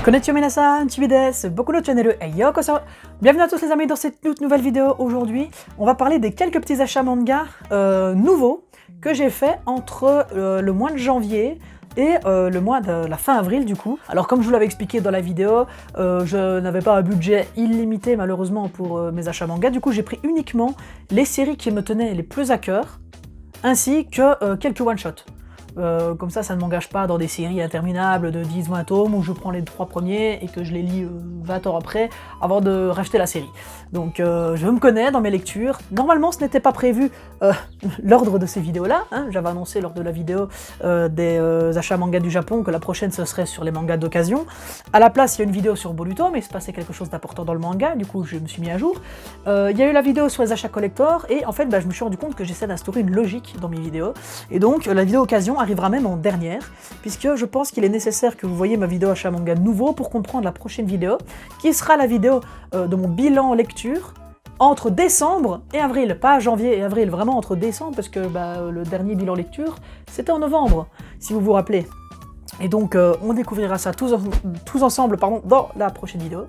Konnichiwa minasan, Chibi desu, Boku no Channel et yokoso. Bienvenue à tous les amis dans cette toute nouvelle vidéo. Aujourd'hui, on va parler des quelques petits achats manga nouveaux que j'ai fait entre le mois de janvier et le mois de la fin avril du coup. Alors comme je vous l'avais expliqué dans la vidéo, je n'avais pas un budget illimité malheureusement pour mes achats manga. Du coup, j'ai pris uniquement les séries qui me tenaient les plus à cœur, ainsi que quelques one-shots. Comme ça ne m'engage pas dans des séries interminables de 10-20 tomes où je prends les 3 premiers et que je les lis 20 ans après avant de racheter la série. Donc je me connais dans mes lectures. Normalement ce n'était pas prévu l'ordre de ces vidéos-là. Hein. J'avais annoncé lors de la vidéo des achats manga du Japon que la prochaine ce serait sur les mangas d'occasion. À la place il y a une vidéo sur Boruto, mais il se passait quelque chose d'important dans le manga, du coup je me suis mis à jour. Il y a eu la vidéo sur les achats collector et en fait je me suis rendu compte que j'essaie d'instaurer une logique dans mes vidéos. Et donc la vidéo occasion arrivera même en dernière, puisque je pense qu'il est nécessaire que vous voyez ma vidéo achat manga nouveau pour comprendre la prochaine vidéo, qui sera la vidéo de mon bilan lecture entre décembre et avril, pas janvier et avril, vraiment entre décembre, parce que le dernier bilan lecture, c'était en novembre, si vous vous rappelez. Et donc on découvrira ça tous ensemble dans la prochaine vidéo.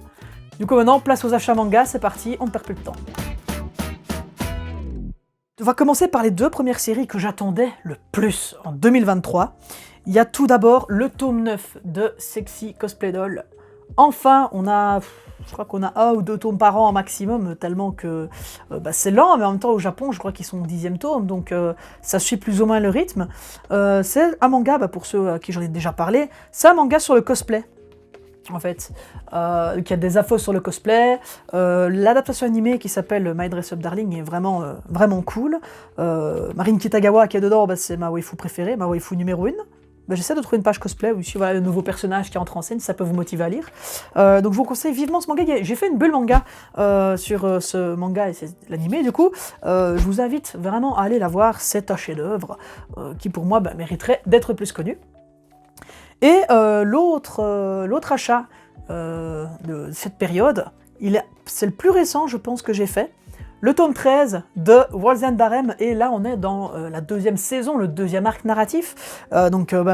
Du coup maintenant, place aux achats manga, c'est parti, on ne perd plus de temps. On va commencer par les deux premières séries que j'attendais le plus en 2023. Il y a tout d'abord le tome 9 de Sexy Cosplay Doll. Enfin, je crois qu'on a 1 ou 2 tomes par an maximum, tellement que c'est lent, mais en même temps au Japon, je crois qu'ils sont au 10e tome, donc ça suit plus ou moins le rythme. C'est un manga, pour ceux à qui j'en ai déjà parlé, c'est un manga sur le cosplay. En fait, qui a des infos sur le cosplay. L'adaptation animée qui s'appelle My Dress Up Darling est vraiment, vraiment cool. Marine Kitagawa qui est dedans, c'est ma waifu préférée, ma waifu numéro 1. J'essaie de trouver une page cosplay où ici voilà le nouveau personnage qui entre en scène, ça peut vous motiver à lire. Donc je vous conseille vivement ce manga. J'ai fait une bulle manga sur ce manga et l'animé, du coup je vous invite vraiment à aller la voir, c'est un chef-d'œuvre qui pour moi mériterait d'être plus connu. Et l'autre achat de cette période, c'est le plus récent, je pense, que j'ai fait. Le tome 13 de World's End Harem, et là on est dans la deuxième saison, le deuxième arc narratif.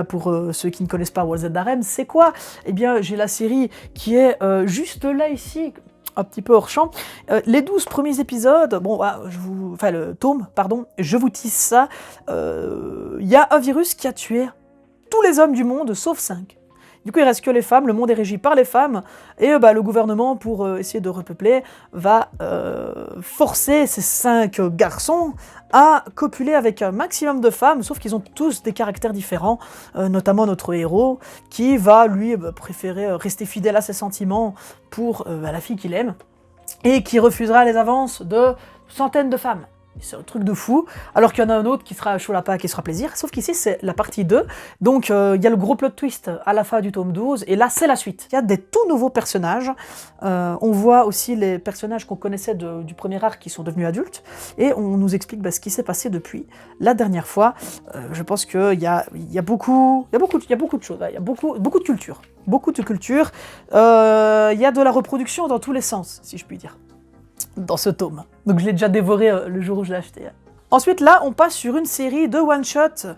Pour ceux qui ne connaissent pas World's End Harem, c'est quoi? Eh bien, j'ai la série qui est juste là, ici, un petit peu hors champ. Les 12 premiers épisodes, le tome, pardon, je vous tease ça. Il y a un virus qui a tué tous les hommes du monde, sauf 5. Du coup, il reste que les femmes, le monde est régi par les femmes, et le gouvernement, pour essayer de repeupler, va forcer ces 5 garçons à copuler avec un maximum de femmes, sauf qu'ils ont tous des caractères différents, notamment notre héros, qui va, lui, préférer rester fidèle à ses sentiments pour la fille qu'il aime, et qui refusera les avances de centaines de femmes. C'est un truc de fou, alors qu'il y en a un autre qui sera chaud la patte, qui sera plaisir, sauf qu'ici c'est la partie 2, donc il y a le gros plot twist à la fin du tome 12, et là c'est la suite. Il y a des tout nouveaux personnages, on voit aussi les personnages qu'on connaissait du premier arc qui sont devenus adultes, et on nous explique ce qui s'est passé depuis la dernière fois. Je pense qu'il y a beaucoup de choses, il y a beaucoup de culture. Beaucoup de culture, il y a de la reproduction dans tous les sens, si je puis dire, dans ce tome. Donc je l'ai déjà dévoré le jour où je l'ai acheté. Ensuite là, on passe sur une série de one-shot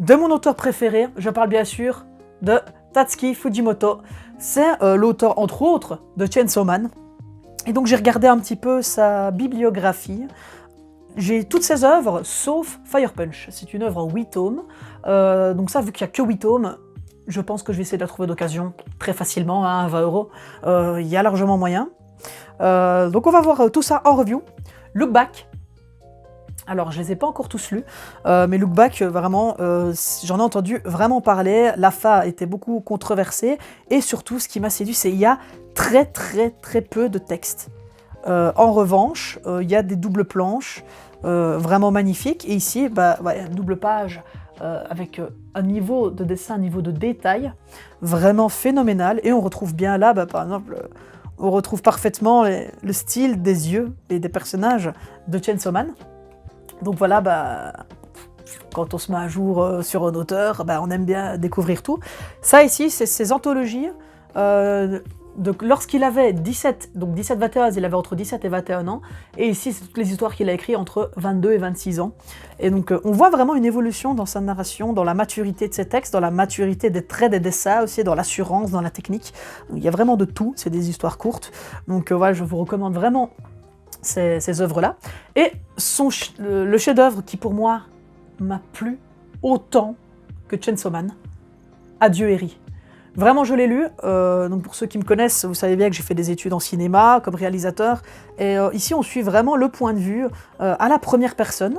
de mon auteur préféré. Je parle bien sûr de Tatsuki Fujimoto. C'est l'auteur, entre autres, de Chainsaw Man. Et donc j'ai regardé un petit peu sa bibliographie. J'ai toutes ses œuvres, sauf Fire Punch. C'est une œuvre en 8 tomes. Donc ça, vu qu'il n'y a que 8 tomes, je pense que je vais essayer de la trouver d'occasion très facilement, à 20 €. Il y a largement moyen. Donc on va voir tout ça en review. Look Back. Alors je les ai pas encore tous lus, mais Look Back, vraiment, j'en ai entendu vraiment parler. La fin était beaucoup controversée, et surtout ce qui m'a séduit, c'est qu'il y a très peu de texte. En revanche, il y a des doubles planches vraiment magnifiques, et ici, une double page avec un niveau de dessin, un niveau de détail vraiment phénoménal, et on retrouve bien là, par exemple, on retrouve parfaitement le style des yeux et des personnages de Chainsaw Man. Donc voilà, quand on se met à jour sur un auteur, on aime bien découvrir tout. Ça ici, c'est ces anthologies Donc lorsqu'il avait 17, donc 17-21, il avait entre 17 et 21 ans, et ici c'est toutes les histoires qu'il a écrites entre 22 et 26 ans. Et donc on voit vraiment une évolution dans sa narration, dans la maturité de ses textes, dans la maturité des traits des dessins aussi, dans l'assurance, dans la technique. Donc, il y a vraiment de tout, c'est des histoires courtes. Donc voilà, je vous recommande vraiment ces œuvres-là. Et le chef-d'œuvre qui pour moi m'a plu autant que Chainsaw Man, Adieu Eri. Vraiment, je l'ai lu. Donc pour ceux qui me connaissent, vous savez bien que j'ai fait des études en cinéma comme réalisateur. Et ici, on suit vraiment le point de vue à la première personne.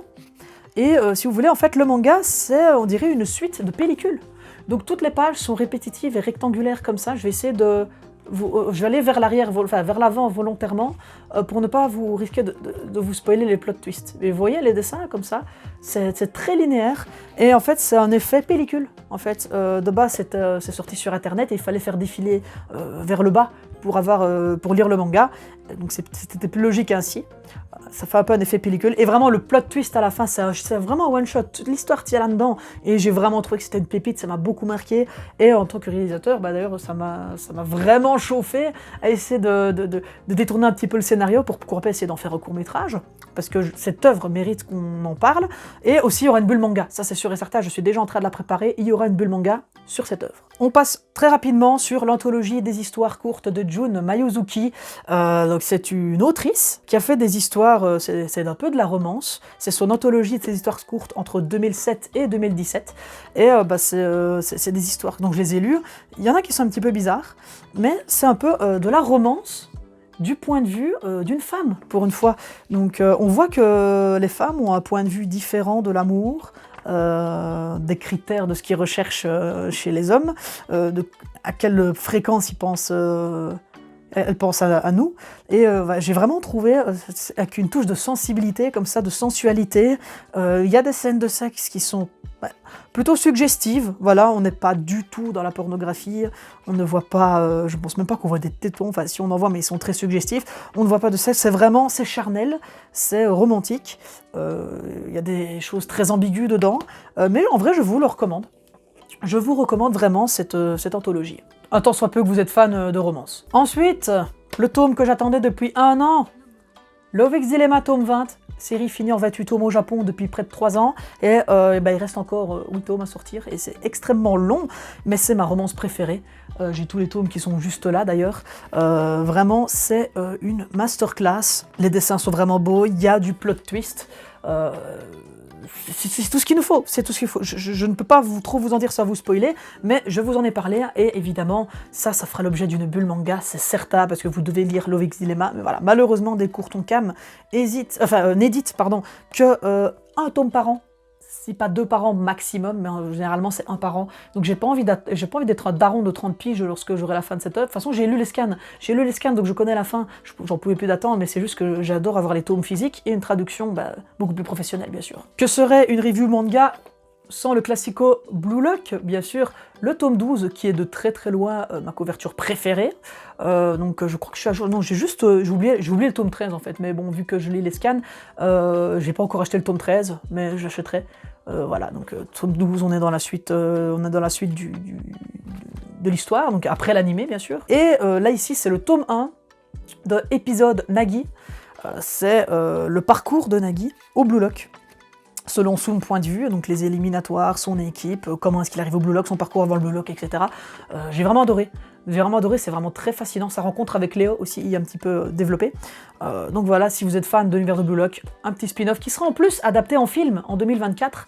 Et si vous voulez, en fait, le manga, c'est, on dirait, une suite de pellicules. Donc toutes les pages sont répétitives et rectangulaires comme ça. Je vais essayer de... je vais aller vers l'arrière, enfin vers l'avant volontairement, pour ne pas vous risquer de vous spoiler les plot twists. Et vous voyez les dessins comme ça, c'est très linéaire, et en fait c'est un effet pellicule. En fait, de base c'est sorti sur internet et il fallait faire défiler vers le bas pour lire le manga, donc c'était plus logique ainsi. Ça fait un peu un effet pellicule, et vraiment le plot twist à la fin, c'est vraiment one shot, toute l'histoire tient là-dedans, et j'ai vraiment trouvé que c'était une pépite, ça m'a beaucoup marqué, et en tant que réalisateur, d'ailleurs ça m'a vraiment chauffé à essayer de détourner un petit peu le scénario pour pourquoi pas essayer d'en faire un court-métrage, parce que cette œuvre mérite qu'on en parle, et aussi il y aura une bulle manga, ça c'est sûr et certain, je suis déjà en train de la préparer, il y aura une bulle manga sur cette œuvre. On passe très rapidement sur l'anthologie des histoires courtes de Jun Mayuzuki. Donc c'est une autrice qui a fait des histoires, c'est un peu de la romance, c'est son anthologie de ses histoires courtes entre 2007 et 2017, et c'est des histoires, donc je les ai lues, il y en a qui sont un petit peu bizarres, mais c'est un peu de la romance du point de vue d'une femme, pour une fois. Donc on voit que les femmes ont un point de vue différent de l'amour, des critères de ce qu'ils recherchent chez les hommes, à quelle fréquence ils pensent, elles pensent à nous. Et j'ai vraiment trouvé, avec une touche de sensibilité, comme ça, de sensualité, il y a des scènes de sexe qui sont plutôt suggestives, voilà, on n'est pas du tout dans la pornographie, on ne voit pas, je pense même pas qu'on voit des tétons, enfin si on en voit, mais ils sont très suggestifs, on ne voit pas de sexe, c'est charnel, c'est romantique, il y a des choses très ambiguës dedans, mais en vrai je vous le recommande. Je vous recommande vraiment cette anthologie. Un tant soit peu que vous êtes fan de romance. Ensuite, le tome que j'attendais depuis 1 an, Love X Dilemma tome 20, série finie en 28 tomes au Japon depuis près de 3 ans, et il reste encore 8 tomes à sortir, et c'est extrêmement long, mais c'est ma romance préférée. J'ai tous les tomes qui sont juste là d'ailleurs. Vraiment, c'est une masterclass. Les dessins sont vraiment beaux, il y a du plot twist. C'est tout ce qu'il nous faut, c'est tout ce qu'il faut. Je ne peux pas trop vous en dire sans vous spoiler, mais je vous en ai parlé, et évidemment, ça fera l'objet d'une bulle manga, c'est certain, parce que vous devez lire Love X Dilemma, mais voilà, malheureusement, Delcourt Tonkam n'édite que un tome par an, si pas 2 par an maximum, mais généralement c'est 1 par an. Donc j'ai pas envie d'être un daron de 30 piges lorsque j'aurai la fin de cette œuvre. De toute façon, j'ai lu les scans, donc je connais la fin, j'en pouvais plus d'attendre, mais c'est juste que j'adore avoir les tomes physiques et une traduction beaucoup plus professionnelle, bien sûr. Que serait une review manga sans le classico Blue Lock, bien sûr, le tome 12, qui est de très très loin ma couverture préférée. Donc je crois que je suis à jour. Non, j'ai oublié le tome 13 en fait, mais bon, vu que je lis les scans, j'ai pas encore acheté le tome 13, mais j'achèterai. Voilà, donc tome 12, on est dans la suite, de l'histoire, donc après l'animé, bien sûr. Et là, ici, c'est le tome 1 de épisode Nagi. C'est le parcours de Nagi au Blue Lock, selon son point de vue, donc les éliminatoires, son équipe, comment est-ce qu'il arrive au Blue Lock, son parcours avant le Blue Lock, etc. J'ai vraiment adoré, c'est vraiment très fascinant. Sa rencontre avec Léo aussi est un petit peu développée. Donc voilà, si vous êtes fan de l'univers de Blue Lock, un petit spin-off qui sera en plus adapté en film en 2024,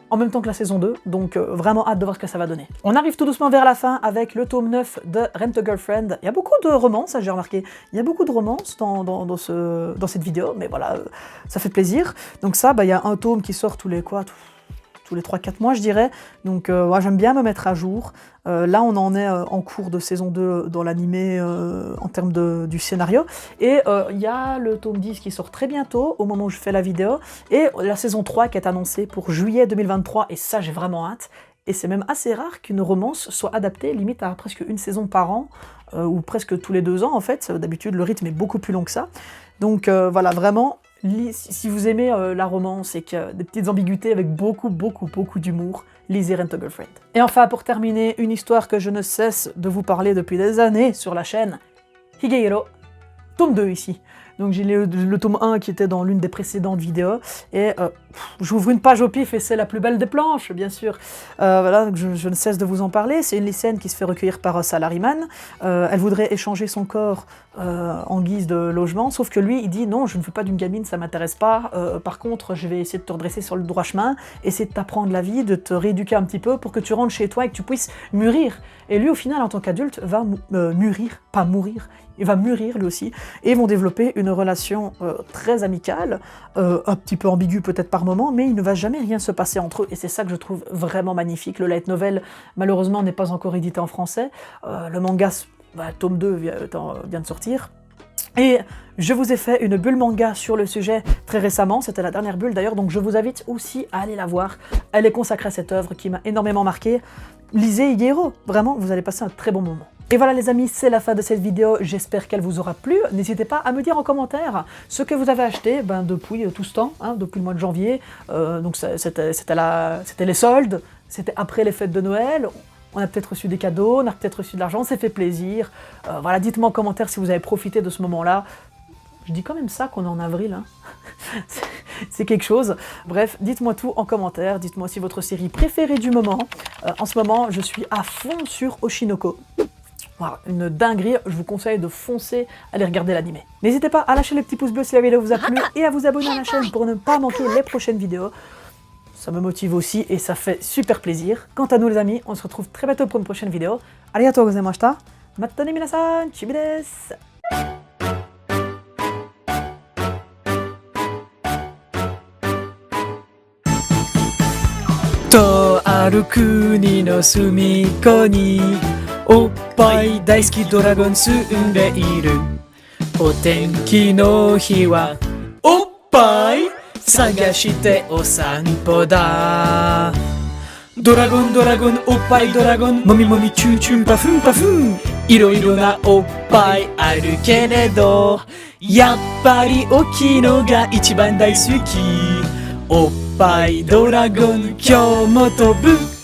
en même temps que la saison 2, donc vraiment hâte de voir ce que ça va donner. On arrive tout doucement vers la fin avec le tome 9 de Rent a Girlfriend. Il y a beaucoup de romance, ça j'ai remarqué, il y a beaucoup de romance dans cette vidéo, mais voilà, ça fait plaisir. Donc ça, il y a un tome qui sort tous les 3-4 mois, je dirais. Donc moi j'aime bien me mettre à jour. Là on en est en cours de saison 2 dans l'animé en termes du scénario. Et il y a le tome 10 qui sort très bientôt, au moment où je fais la vidéo. Et la saison 3 qui est annoncée pour juillet 2023, et ça j'ai vraiment hâte. Et c'est même assez rare qu'une romance soit adaptée limite à presque une saison par an, ou presque tous les 2 ans en fait. D'habitude le rythme est beaucoup plus long que ça. Donc voilà, vraiment, Si vous aimez la romance et qu'il y a des petites ambiguïtés avec beaucoup d'humour, lisez Rent a Girlfriend. Et enfin, pour terminer, une histoire que je ne cesse de vous parler depuis des années sur la chaîne, Higehiro, tome 2 ici. Donc j'ai le tome 1 qui était dans l'une des précédentes vidéos, et j'ouvre une page au pif et c'est la plus belle des planches, bien sûr. Voilà, donc je ne cesse de vous en parler. C'est une lycéenne qui se fait recueillir par un salaryman. Elle voudrait échanger son corps en guise de logement, sauf que lui, il dit non, je ne veux pas d'une gamine, ça m'intéresse pas. Par contre, je vais essayer de te redresser sur le droit chemin, essayer de t'apprendre la vie, de te rééduquer un petit peu pour que tu rentres chez toi et que tu puisses mûrir. Et lui, au final, en tant qu'adulte, va mûrir, pas mourir. Il va mûrir lui aussi, et ils vont développer une relation très amicale, un petit peu ambiguë peut-être par moment, mais il ne va jamais rien se passer entre eux, et c'est ça que je trouve vraiment magnifique. Le light novel, malheureusement, n'est pas encore édité en français. Le manga, tome 2 vient de sortir. Et je vous ai fait une bulle manga sur le sujet très récemment, c'était la dernière bulle d'ailleurs, donc je vous invite aussi à aller la voir. Elle est consacrée à cette œuvre qui m'a énormément marqué. Lisez Higehiro, vraiment, vous allez passer un très bon moment. Et voilà les amis, c'est la fin de cette vidéo, j'espère qu'elle vous aura plu. N'hésitez pas à me dire en commentaire ce que vous avez acheté depuis tout ce temps, depuis le mois de janvier. Donc c'était les soldes, c'était après les fêtes de Noël. On a peut-être reçu des cadeaux, on a peut-être reçu de l'argent, on s'est fait plaisir. Voilà, dites-moi en commentaire si vous avez profité de ce moment-là. Je dis quand même ça qu'on est en avril, hein. C'est quelque chose. Bref, dites-moi tout en commentaire, dites-moi aussi votre série préférée du moment. En ce moment, je suis à fond sur Oshinoko. Voilà, une dinguerie, je vous conseille de foncer aller regarder l'anime. N'hésitez pas à lâcher le petit pouce bleu si la vidéo vous a plu et à vous abonner à la chaîne pour ne pas manquer les prochaines vidéos. Ça me motive aussi et ça fait super plaisir. Quant à nous les amis, on se retrouve très bientôt pour une prochaine vidéo. Arigatou gozaimashita. Matane minasan, chibi desu. とある国の隅っこにおっぱい大好きドラゴン住んでいるお天気の日はおっぱい探してお散歩だドラゴンドラゴンおっぱいドラゴンもみもみチューチューパフンパフンいろいろなおっぱいあるけれどやっぱり大きいのが一番大好きおっぱいドラゴン今日も飛ぶ